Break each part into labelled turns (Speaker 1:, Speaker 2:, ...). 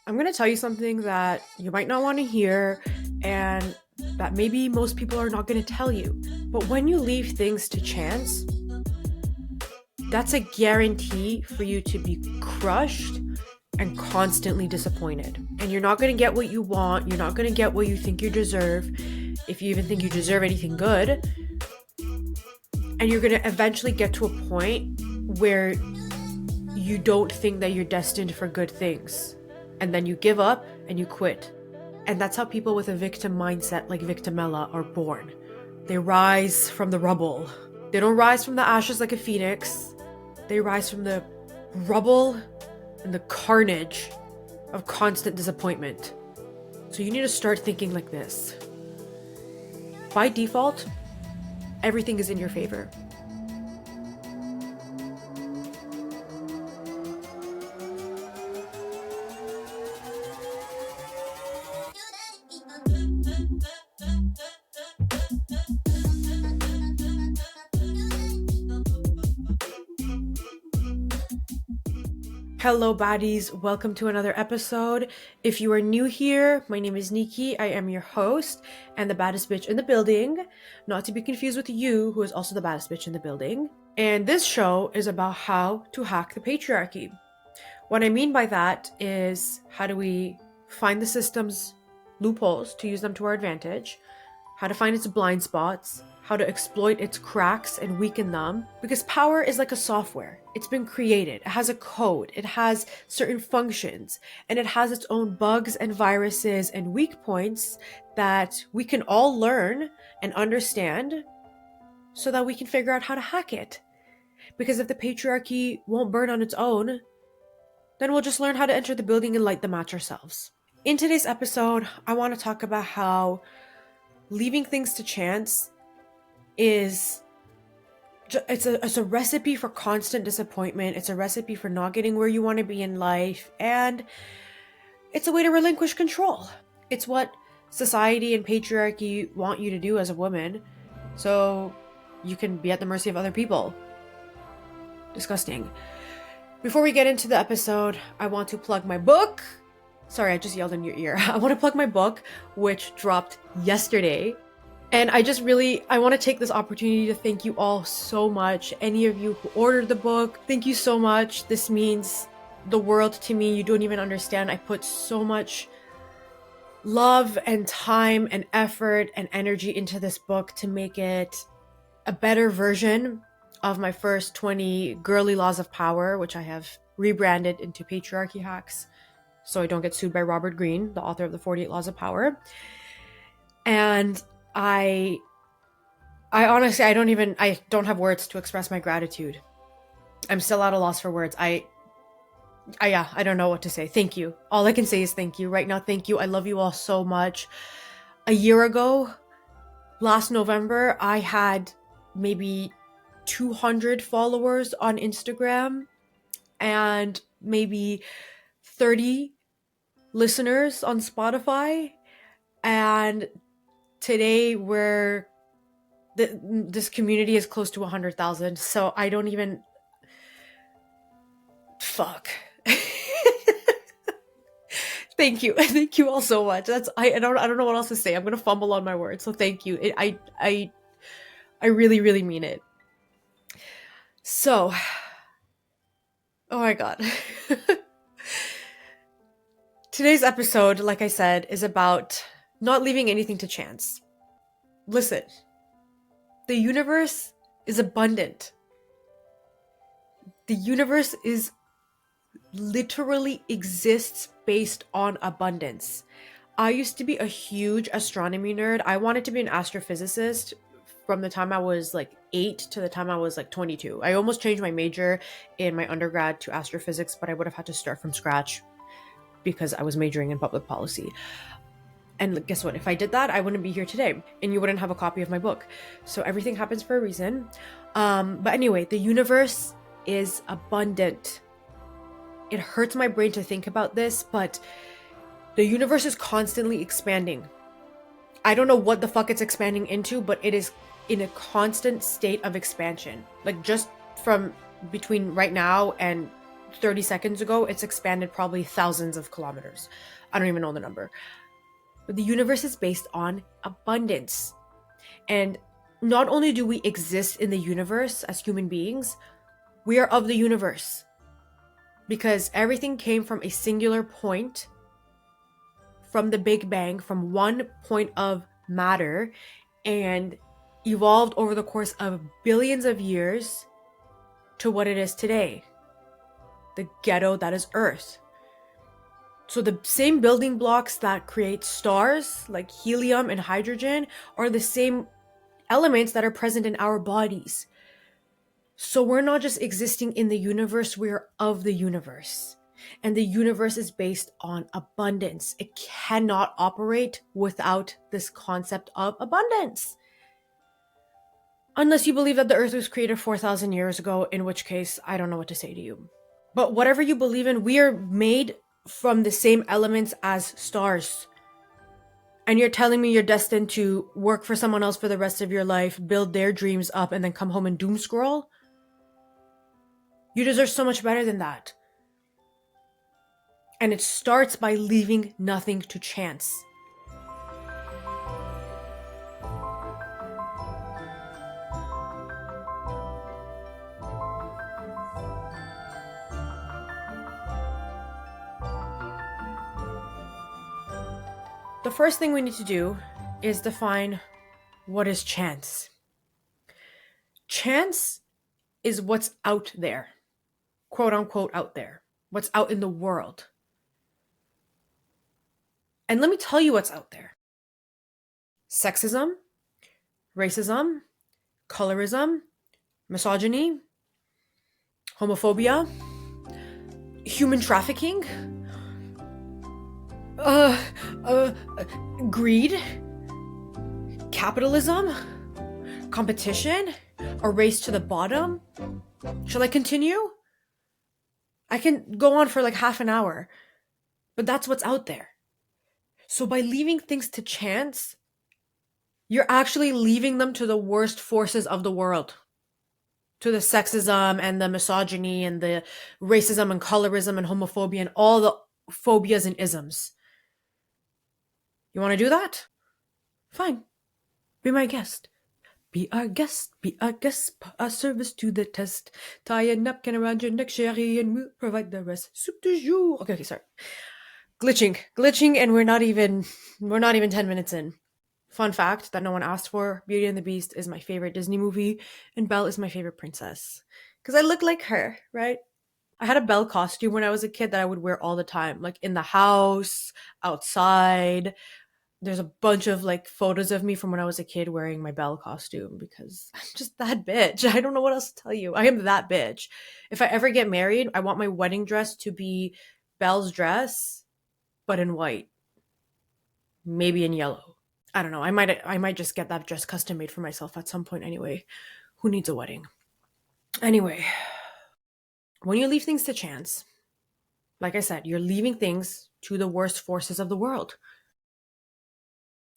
Speaker 1: I'm going to tell you something that you might not want to hear and that maybe most people are not going to tell you. But when you leave things to chance, that's a guarantee for you to be crushed and constantly disappointed. And you're not going to get what you want. You're not going to get what you think you deserve, if you even think you deserve anything good. And you're going to eventually get to a point where you don't think that you're destined for good things. And then you give up and you quit. And that's how people with a victim mindset like Victimella are born. They rise from the rubble. They don't rise from the ashes like a phoenix. They rise from the rubble and the carnage of constant disappointment. So you need to start thinking like this. By default, everything is in your favor. Hello baddies, welcome to another episode. If you are new here, my name is Nikki, I am your host and the baddest bitch in the building, not to be confused with you, who is also the baddest bitch in the building. And this show is about how to hack the patriarchy. What I mean by that is, how do we find the system's loopholes to use them to our advantage, how to find its blind spots, how to exploit its cracks and weaken them. Because power is like a software. It's been created. It has a code. It has certain functions. And it has its own bugs and viruses and weak points that we can all learn and understand so that we can figure out how to hack it. Because if the patriarchy won't burn on its own, then we'll just learn how to enter the building and light the match ourselves. In today's episode, I want to talk about how leaving things to chance is it's a recipe for constant disappointment. It's a recipe for not getting where you want to be in life, and it's a way to relinquish control. It's what society and patriarchy want you to do as a woman, so you can be at the mercy of other people. Disgusting. Before we get into the episode, I want to plug my book. Sorry, I just yelled in your ear. I want to plug my book, which dropped yesterday. And I want to take this opportunity to thank you all so much. Any of you who ordered the book, thank you so much. This means the world to me. You don't even understand. I put so much love and time and effort and energy into this book to make it a better version of my first 20 girly laws of power, which I have rebranded into Patriarchy Hacks, so I don't get sued by Robert Greene, the author of the 48 Laws of Power. And I honestly, I don't have words to express my gratitude. I'm still at a loss for words. I don't know what to say. Thank you. All I can say is thank you. Right now, thank you. I love you all so much. A year ago, last November, I had maybe 200 followers on Instagram and maybe 30 listeners on Spotify. And today this community is close to 100,000. So I don't even fuck. Thank you. Thank you all so much. I don't know what else to say. I'm going to fumble on my words. So thank you. I really, really mean it. So, oh my God. Today's episode, like I said, is about not leaving anything to chance. Listen, the universe is abundant. The universe literally exists based on abundance. I used to be a huge astronomy nerd. I wanted to be an astrophysicist from the time I was like 8 to the time I was like 22. I almost changed my major in my undergrad to astrophysics, but I would have had to start from scratch because I was majoring in public policy. And guess what? If I did that, I wouldn't be here today and you wouldn't have a copy of my book. So everything happens for a reason. But anyway, the universe is abundant. It hurts my brain to think about this, but the universe is constantly expanding. I don't know what the fuck it's expanding into, but it is in a constant state of expansion. Like just from between right now and 30 seconds ago, it's expanded probably thousands of kilometers. I don't even know the number. But the universe is based on abundance. And not only do we exist in the universe as human beings, we are of the universe. Because everything came from a singular point, from the Big Bang, from one point of matter, and evolved over the course of billions of years to what it is today. The ghetto that is Earth. So the same building blocks that create stars, like helium and hydrogen, are the same elements that are present in our bodies. So we're not just existing in the universe, we're of the universe. And the universe is based on abundance. It cannot operate without this concept of abundance. Unless you believe that the earth was created 4,000 years ago, in which case, I don't know what to say to you. But whatever you believe in, we are made from the same elements as stars. And you're telling me you're destined to work for someone else for the rest of your life, build their dreams up, and then come home and doom scroll? You deserve so much better than that. And it starts by leaving nothing to chance. The first thing we need to do is define what is chance. Chance is what's out there, quote unquote out there, what's out in the world. And let me tell you what's out there. Sexism, racism, colorism, misogyny, homophobia, human trafficking, greed, capitalism, competition, a race to the bottom. Shall I continue? I can go on for like half an hour, but that's what's out there. So by leaving things to chance, you're actually leaving them to the worst forces of the world. To the sexism and the misogyny and the racism and colorism and homophobia and all the phobias and isms. You want to do that? Fine. Be my guest. Be our guest, put our service to the test. Tie a napkin around your neck, chérie, and we'll provide the rest. Soup du jour. Okay, sorry. Glitching, and we're not even 10 minutes in. Fun fact that no one asked for, Beauty and the Beast is my favorite Disney movie, and Belle is my favorite princess. Because I look like her, right? I had a Belle costume when I was a kid that I would wear all the time, like in the house, outside. There's a bunch of like photos of me from when I was a kid wearing my Belle costume because I'm just that bitch. I don't know what else to tell you. I am that bitch. If I ever get married, I want my wedding dress to be Belle's dress, but in white. Maybe in yellow. I don't know. I might just get that dress custom made for myself at some point anyway. Who needs a wedding? Anyway, when you leave things to chance, like I said, you're leaving things to the worst forces of the world.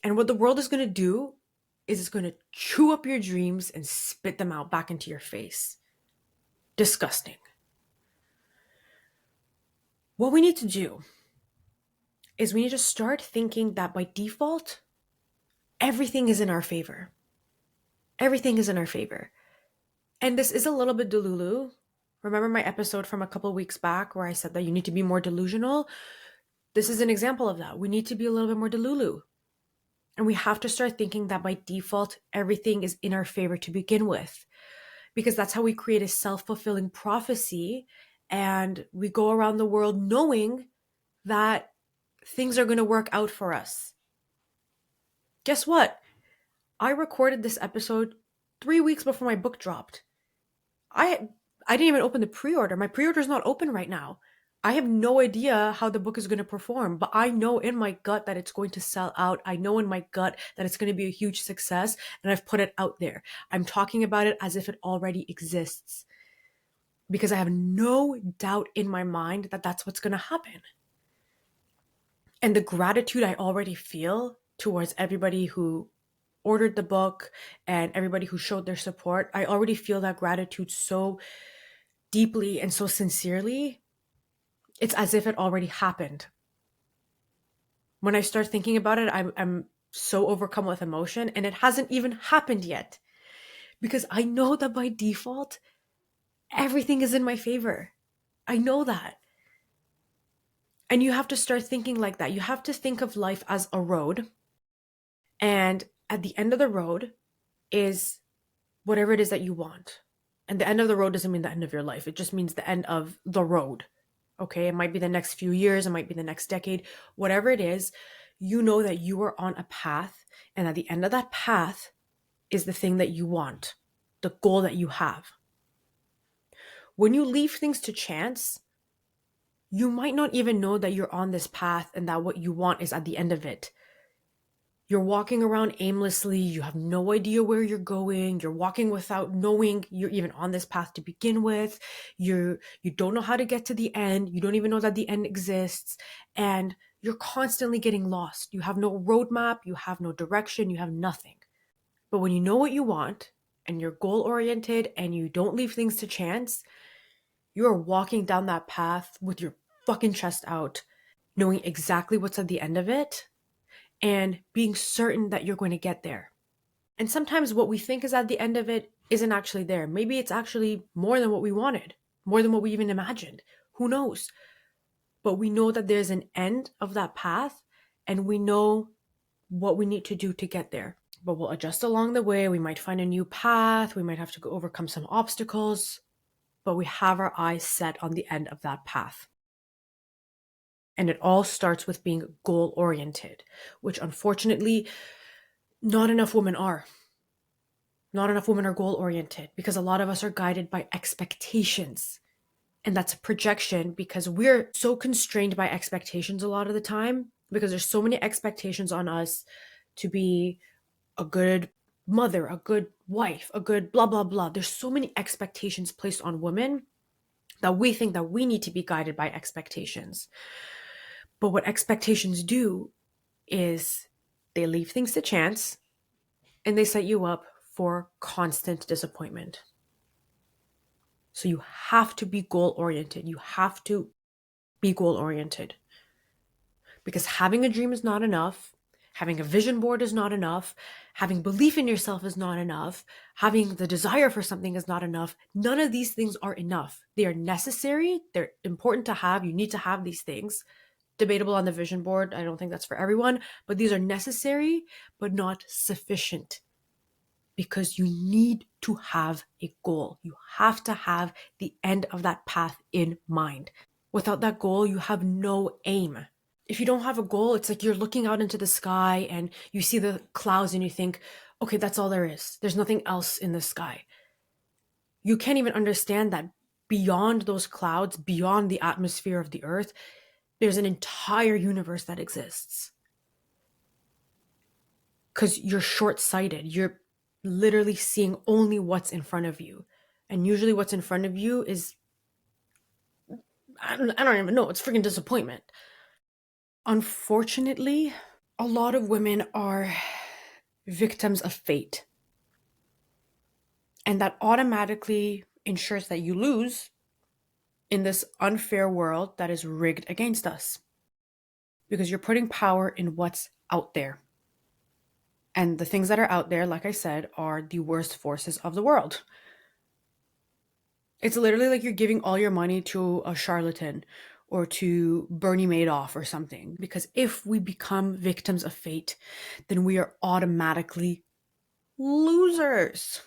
Speaker 1: And what the world is going to do is it's going to chew up your dreams and spit them out back into your face. Disgusting. What we need to do is we need to start thinking that by default, everything is in our favor. Everything is in our favor. And this is a little bit delulu. Remember my episode from a couple weeks back where I said that you need to be more delusional? This is an example of that. We need to be a little bit more delulu. And we have to start thinking that by default, everything is in our favor to begin with. Because that's how we create a self-fulfilling prophecy. And we go around the world knowing that things are going to work out for us. Guess what? I recorded this episode 3 weeks before my book dropped. I didn't even open the pre-order. My pre-order is not open right now. I have no idea how the book is going to perform, but I know in my gut that it's going to sell out. I know in my gut that it's going to be a huge success, and I've put it out there. I'm talking about it as if it already exists because I have no doubt in my mind that that's what's going to happen. And the gratitude I already feel towards everybody who ordered the book and everybody who showed their support, I already feel that gratitude so deeply and so sincerely It's as if it already happened. When I start thinking about it, I'm so overcome with emotion, and it hasn't even happened yet. Because I know that by default, everything is in my favor. I know that. And you have to start thinking like that. You have to think of life as a road. And at the end of the road is whatever it is that you want. And the end of the road doesn't mean the end of your life. It just means the end of the road. Okay. It might be the next few years. It might be the next decade. Whatever it is, you know that you are on a path. And at the end of that path is the thing that you want, the goal that you have. When you leave things to chance, you might not even know that you're on this path and that what you want is at the end of it. You're walking around aimlessly. You have no idea where you're going. You're walking without knowing you're even on this path to begin with. You don't know how to get to the end. You don't even know that the end exists. And you're constantly getting lost. You have no roadmap. You have no direction. You have nothing. But when you know what you want and you're goal oriented and you don't leave things to chance, you're walking down that path with your fucking chest out, knowing exactly what's at the end of it and being certain that you're going to get there. And sometimes what we think is at the end of it isn't actually there. Maybe it's actually more than what we wanted, more than what we even imagined. Who knows? But we know that there's an end of that path and we know what we need to do to get there. But we'll adjust along the way. We might find a new path. We might have to go overcome some obstacles, but we have our eyes set on the end of that path. And it all starts with being goal oriented, which unfortunately not enough women are. Not enough women are goal oriented because a lot of us are guided by expectations. And that's a projection because we're so constrained by expectations a lot of the time because there's so many expectations on us to be a good mother, a good wife, a good blah, blah, blah. There's so many expectations placed on women that we think that we need to be guided by expectations. But what expectations do is they leave things to chance and they set you up for constant disappointment. So you have to be goal oriented. You have to be goal oriented because having a dream is not enough. Having a vision board is not enough. Having belief in yourself is not enough. Having the desire for something is not enough. None of these things are enough. They are necessary. They're important to have. You need to have these things. Debatable on the vision board. I don't think that's for everyone, but these are necessary, but not sufficient because you need to have a goal. You have to have the end of that path in mind. Without that goal, you have no aim. If you don't have a goal, it's like you're looking out into the sky and you see the clouds and you think, okay, that's all there is. There's nothing else in the sky. You can't even understand that beyond those clouds, beyond the atmosphere of the earth, there's an entire universe that exists. Because you're short-sighted. You're literally seeing only what's in front of you. And usually what's in front of you is, I don't even know, it's freaking disappointment. Unfortunately, a lot of women are victims of fate. And that automatically ensures that you lose in this unfair world that is rigged against us. Because you're putting power in what's out there. And the things that are out there, like I said, are the worst forces of the world. It's literally like you're giving all your money to a charlatan or to Bernie Madoff or something. Because if we become victims of fate, then we are automatically losers.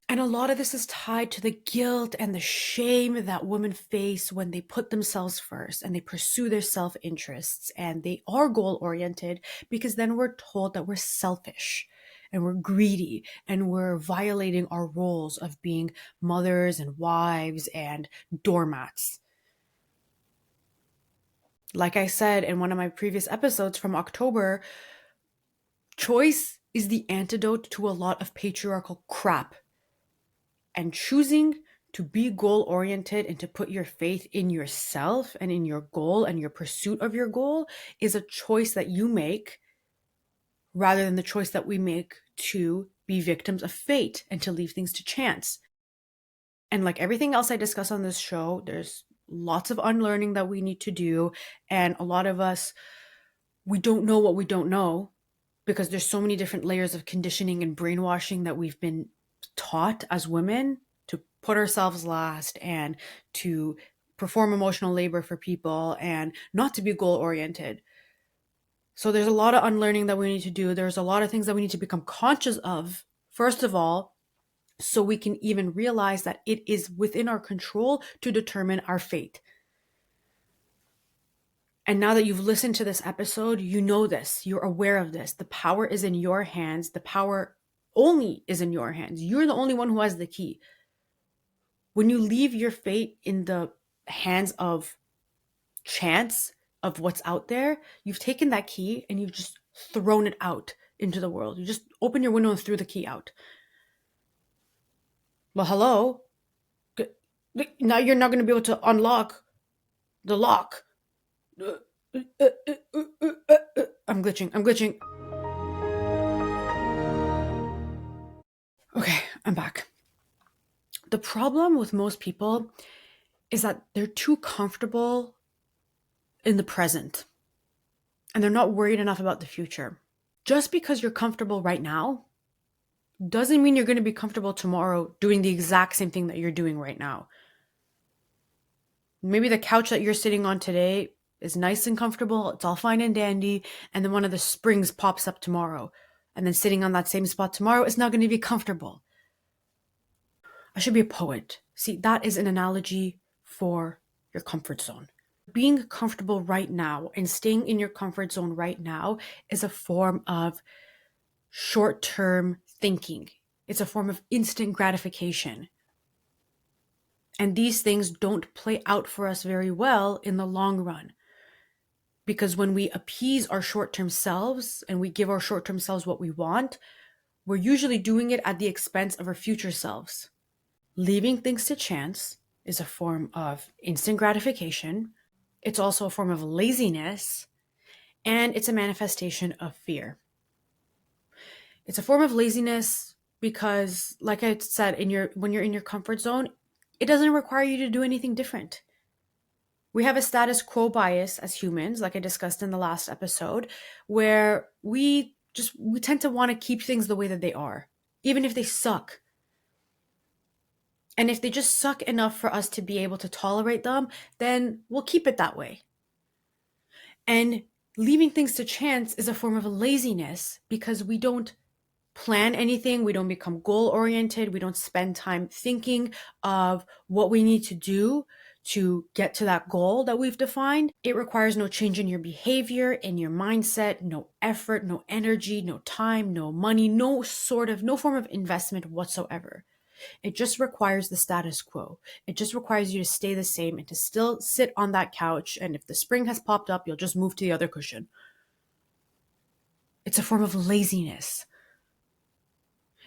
Speaker 1: And a lot of this is tied to the guilt and the shame that women face when they put themselves first and they pursue their self-interests and they are goal-oriented, because then we're told that we're selfish and we're greedy and we're violating our roles of being mothers and wives and doormats. Like I said in one of my previous episodes from October, choice is the antidote to a lot of patriarchal crap. And choosing to be goal-oriented and to put your faith in yourself and in your goal and your pursuit of your goal is a choice that you make rather than the choice that we make to be victims of fate and to leave things to chance. And like everything else I discuss on this show, there's lots of unlearning that we need to do. And a lot of us, we don't know what we don't know because there's so many different layers of conditioning and brainwashing that we've been taught as women to put ourselves last and to perform emotional labor for people and not to be goal oriented. So there's a lot of unlearning that we need to do. There's a lot of things that we need to become conscious of, first of all, so we can even realize that it is within our control to determine our fate. And now that you've listened to this episode, you know this, you're aware of this. The power is in your hands. The power only is in your hands. You're the only one who has the key. When you leave your fate in the hands of chance, of what's out there, you've taken that key and you've just thrown it out into the world. You just open your window and threw the key out. Well, hello? Now you're not going to be able to unlock the lock. I'm glitching. Okay, I'm back. The problem with most people is that they're too comfortable in the present and they're not worried enough about the future. Just because you're comfortable right now doesn't mean you're going to be comfortable tomorrow doing the exact same thing that you're doing right now. Maybe the couch that you're sitting on today is nice and comfortable, it's all fine and dandy, and then one of the springs pops up tomorrow. And then sitting on that same spot tomorrow is not going to be comfortable. I should be a poet. See, that is an analogy for your comfort zone. Being comfortable right now and staying in your comfort zone right now is a form of short-term thinking. It's a form of instant gratification. And these things don't play out for us very well in the long run. Because when we appease our short-term selves and we give our short-term selves what we want, we're usually doing it at the expense of our future selves. Leaving things to chance is a form of instant gratification. It's also a form of laziness, and it's a manifestation of fear. It's a form of laziness because, like I said, when you're in your comfort zone, it doesn't require you to do anything different. We have a status quo bias as humans, like I discussed in the last episode, where we tend to want to keep things the way that they are, even if they suck. And if they just suck enough for us to be able to tolerate them, then we'll keep it that way. And leaving things to chance is a form of laziness because we don't plan anything, we don't become goal oriented, we don't spend time thinking of what we need to do to get to that goal that we've defined. It requires no change in your behavior, in your mindset, no effort, no energy, no time, no money, no form of investment whatsoever. It just requires the status quo. It just requires you to stay the same and to still sit on that couch. And if the spring has popped up, you'll just move to the other cushion. It's a form of laziness.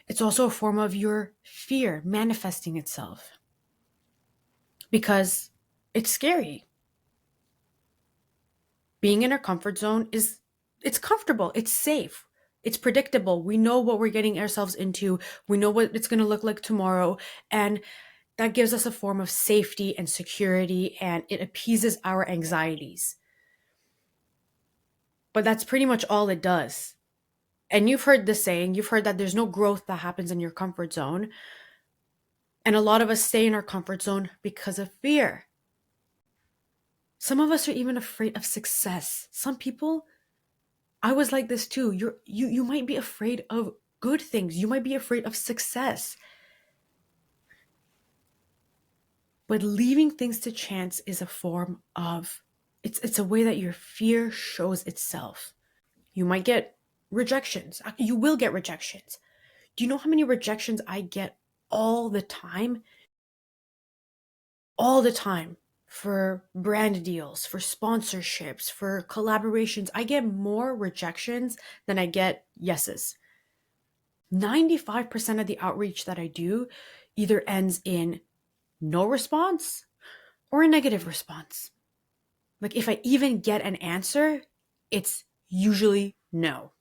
Speaker 1: It's also a form of your fear manifesting itself because it's scary. Being in our comfort zone it's comfortable, it's safe, it's predictable. We know what we're getting ourselves into. We know what it's going to look like tomorrow. And that gives us a form of safety and security, and it appeases our anxieties. But that's pretty much all it does. And you've heard the saying, you've heard that there's no growth that happens in your comfort zone. And a lot of us stay in our comfort zone because of fear. Some of us are even afraid of success. Some people, I was like this too. You might be afraid of good things. You might be afraid of success. But leaving things to chance is a form of, it's a way that your fear shows itself. You might get rejections. You will get rejections. Do you know how many rejections I get all the time? All the time. For brand deals, for sponsorships, for collaborations. I get more rejections than I get yeses. 95% of the outreach that I do either ends in no response or a negative response. Like if I even get an answer, it's usually no.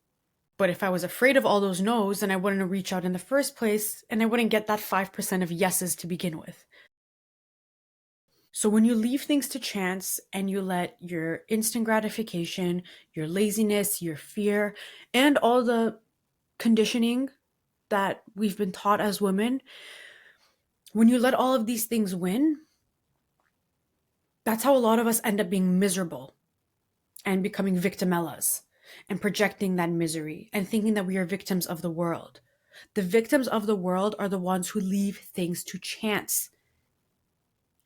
Speaker 1: But if I was afraid of all those no's, then I wouldn't reach out in the first place and I wouldn't get that 5% of yeses to begin with. So when you leave things to chance and you let your instant gratification, your laziness, your fear, and all the conditioning that we've been taught as women, when you let all of these things win, that's how a lot of us end up being miserable and becoming victimellas and projecting that misery and thinking that we are victims of the world. The victims of the world are the ones who leave things to chance.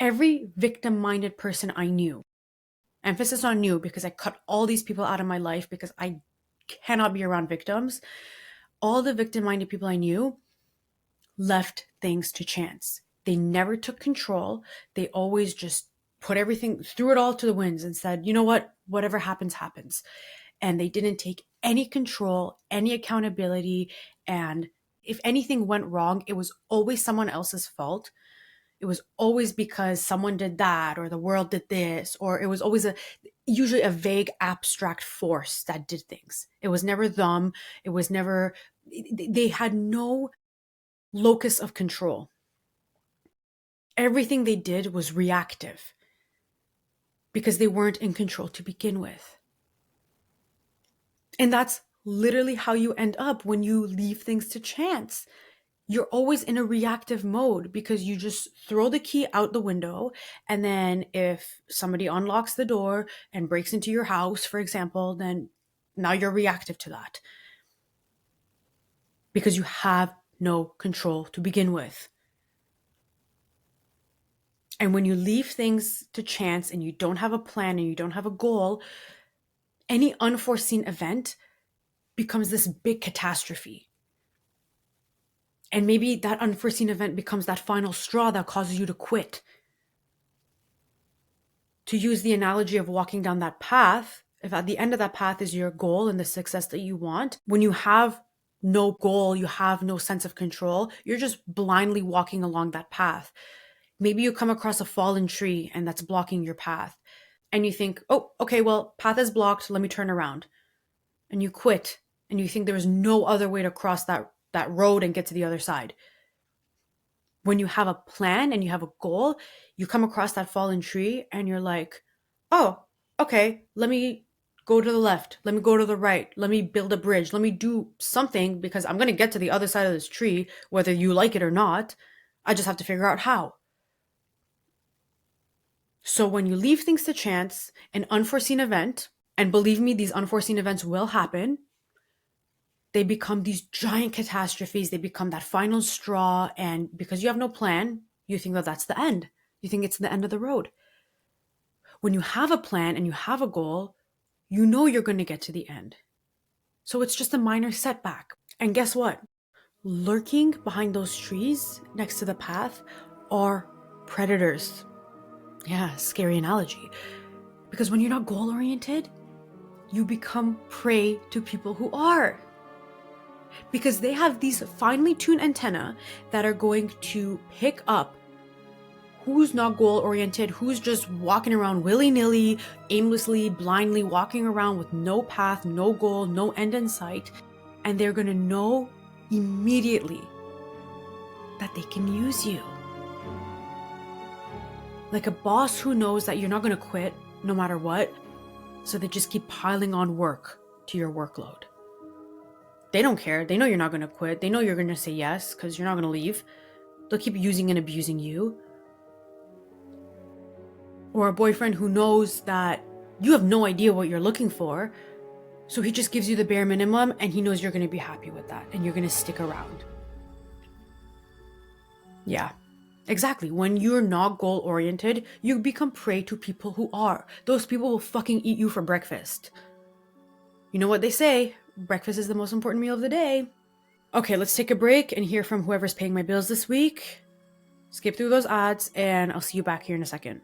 Speaker 1: Every victim-minded person I knew, emphasis on knew because I cut all these people out of my life because I cannot be around victims. All the victim-minded people I knew left things to chance. They never took control. They always just put everything, threw it all to the winds and said, you know what, whatever happens, happens. And they didn't take any control, any accountability. And if anything went wrong, it was always someone else's fault. It was always because someone did that or the world did this, or it was always usually a vague abstract force that did things. It was never them. It was never, they had no locus of control. Everything they did was reactive because they weren't in control to begin with. And that's literally how you end up when you leave things to chance. You're always in a reactive mode because you just throw the key out the window. And then if somebody unlocks the door and breaks into your house, for example, then now you're reactive to that because you have no control to begin with. And when you leave things to chance and you don't have a plan and you don't have a goal, any unforeseen event becomes this big catastrophe. And maybe that unforeseen event becomes that final straw that causes you to quit. To use the analogy of walking down that path, if at the end of that path is your goal and the success that you want, when you have no goal, you have no sense of control, you're just blindly walking along that path. Maybe you come across a fallen tree and that's blocking your path. And you think, oh, okay, well, path is blocked. Let me turn around. And you quit and you think there is no other way to cross that road and get to the other side. When you have a plan and you have a goal, you come across that fallen tree and you're like, oh, okay, let me go to the left. Let me go to the right. Let me build a bridge. Let me do something because I'm going to get to the other side of this tree, whether you like it or not. I just have to figure out how. So when you leave things to chance, an unforeseen event, and believe me, these unforeseen events will happen, they become these giant catastrophes. They become that final straw. And because you have no plan, you think that that's the end. You think it's the end of the road. When you have a plan and you have a goal, you know you're going to get to the end. So it's just a minor setback. And guess what? Lurking behind those trees next to the path are predators. Yeah, scary analogy. Because when you're not goal-oriented, you become prey to people who are. Because they have these finely tuned antennae that are going to pick up who's not goal-oriented, who's just walking around willy-nilly, aimlessly, blindly walking around with no path, no goal, no end in sight. And they're going to know immediately that they can use you. Like a boss who knows that you're not going to quit no matter what, so they just keep piling on work to your workload. They don't care. They know you're not going to quit. They know you're going to say yes because you're not going to leave. They'll keep using and abusing you. Or a boyfriend who knows that you have no idea what you're looking for, so he just gives you the bare minimum and he knows you're going to be happy with that and you're going to stick around. Yeah. Exactly. When you're not goal-oriented, you become prey to people who are. Those people will fucking eat you for breakfast. You know what they say? Breakfast is the most important meal of the day. Okay, let's take a break and hear from whoever's paying my bills this week. Skip through those ads and I'll see you back here in a second.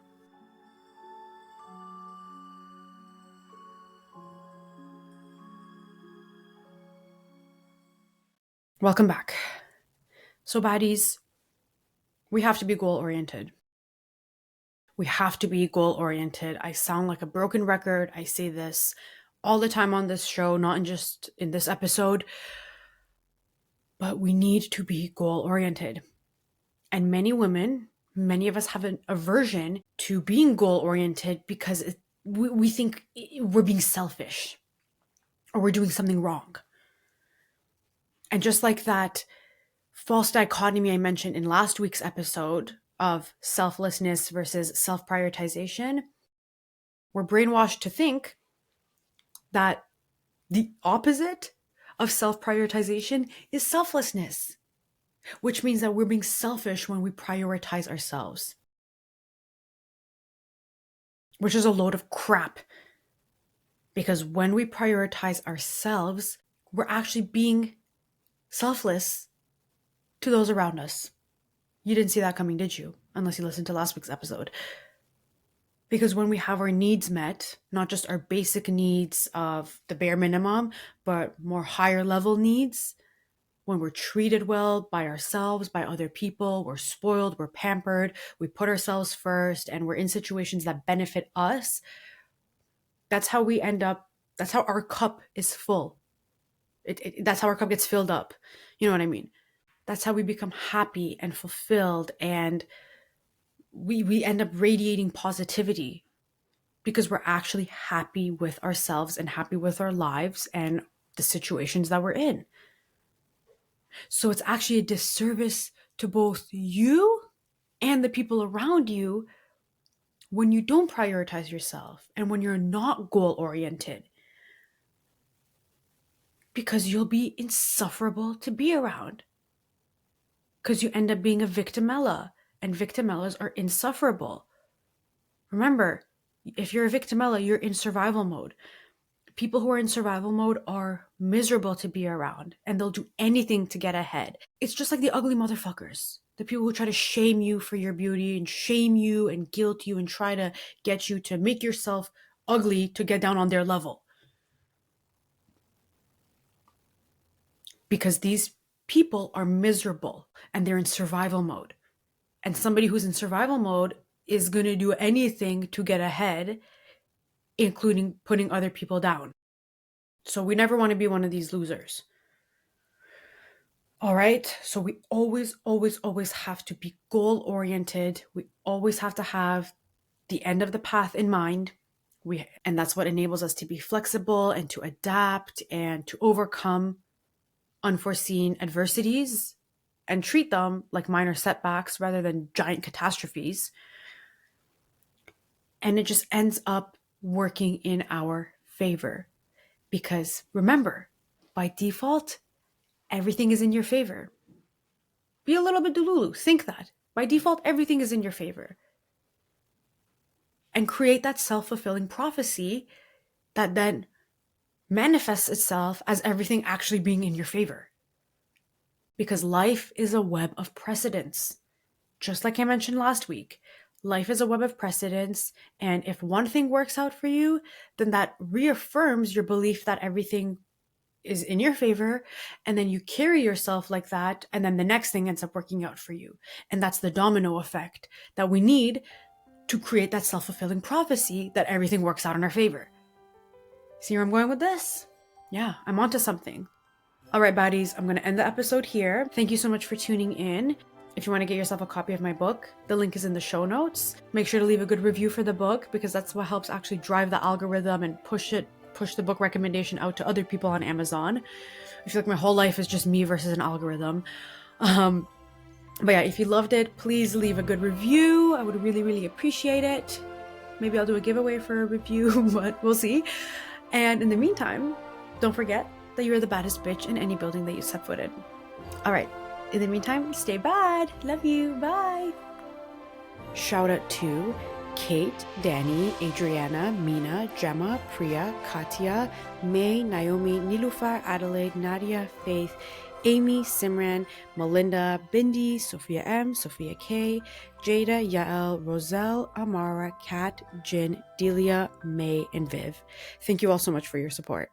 Speaker 1: Welcome back. So baddies, we have to be goal-oriented. We have to be goal-oriented. I sound like a broken record. I say this all the time on this show, not just in this episode, but we need to be goal-oriented. And many women, many of us have an aversion to being goal-oriented because we think we're being selfish or we're doing something wrong. And just like that false dichotomy I mentioned in last week's episode of selflessness versus self-prioritization, we're brainwashed to think that the opposite of self-prioritization is selflessness, which means that we're being selfish when we prioritize ourselves, which is a load of crap. Because when we prioritize ourselves, we're actually being selfless to those around us. You didn't see that coming, did you? Unless you listened to last week's episode. Because when we have our needs met, not just our basic needs of the bare minimum, but more higher level needs, when we're treated well by ourselves, by other people, we're spoiled, we're pampered, we put ourselves first, and we're in situations that benefit us, that's how we end up, that's how our cup is full. That's how our cup gets filled up. You know what I mean? That's how we become happy and fulfilled, and we end up radiating positivity because we're actually happy with ourselves and happy with our lives and the situations that we're in. So it's actually a disservice to both you and the people around you when you don't prioritize yourself and when you're not goal-oriented, because you'll be insufferable to be around, because you end up being a victimella, and victimellas are insufferable. Remember, if you're a victimella, you're in survival mode. People who are in survival mode are miserable to be around, and they'll do anything to get ahead. It's just like the ugly motherfuckers, the people who try to shame you for your beauty and shame you and guilt you and try to get you to make yourself ugly to get down on their level. Because these people are miserable and they're in survival mode. And somebody who's in survival mode is going to do anything to get ahead, including putting other people down. So we never want to be one of these losers. All right. So we always, always, always have to be goal-oriented. We always have to have the end of the path in mind. And that's what enables us to be flexible and to adapt and to overcome unforeseen adversities and treat them like minor setbacks rather than giant catastrophes. And it just ends up working in our favor. Because remember, by default, everything is in your favor. Be a little bit delulu. Think that. By default, everything is in your favor. And create that self-fulfilling prophecy that then manifests itself as everything actually being in your favor. Because life is a web of precedents. Just like I mentioned last week, life is a web of precedents, and if one thing works out for you, then that reaffirms your belief that everything is in your favor, and then you carry yourself like that, and then the next thing ends up working out for you. And that's the domino effect that we need to create that self-fulfilling prophecy that everything works out in our favor. See where I'm going with this? Yeah, I'm onto something. All right, baddies, I'm going to end the episode here. Thank you so much for tuning in. If you want to get yourself a copy of my book, the link is in the show notes. Make sure to leave a good review for the book, because that's what helps actually drive the algorithm and push the book recommendation out to other people on Amazon. I feel like my whole life is just me versus an algorithm. But yeah, if you loved it, please leave a good review. I would really, really appreciate it. Maybe I'll do a giveaway for a review, but we'll see. And in the meantime, don't forget that you're the baddest bitch in any building that you set foot in. All right. In the meantime, stay bad. Love you. Bye. Shout out to Kate, Danny, Adriana, Mina, Gemma, Priya, Katya, May, Naomi, Nilufar, Adelaide, Nadia, Faith, Amy, Simran, Melinda, Bindi, Sophia M, Sophia K, Jada, Yael, Roselle, Amara, Kat, Jin, Delia, May, and Viv. Thank you all so much for your support.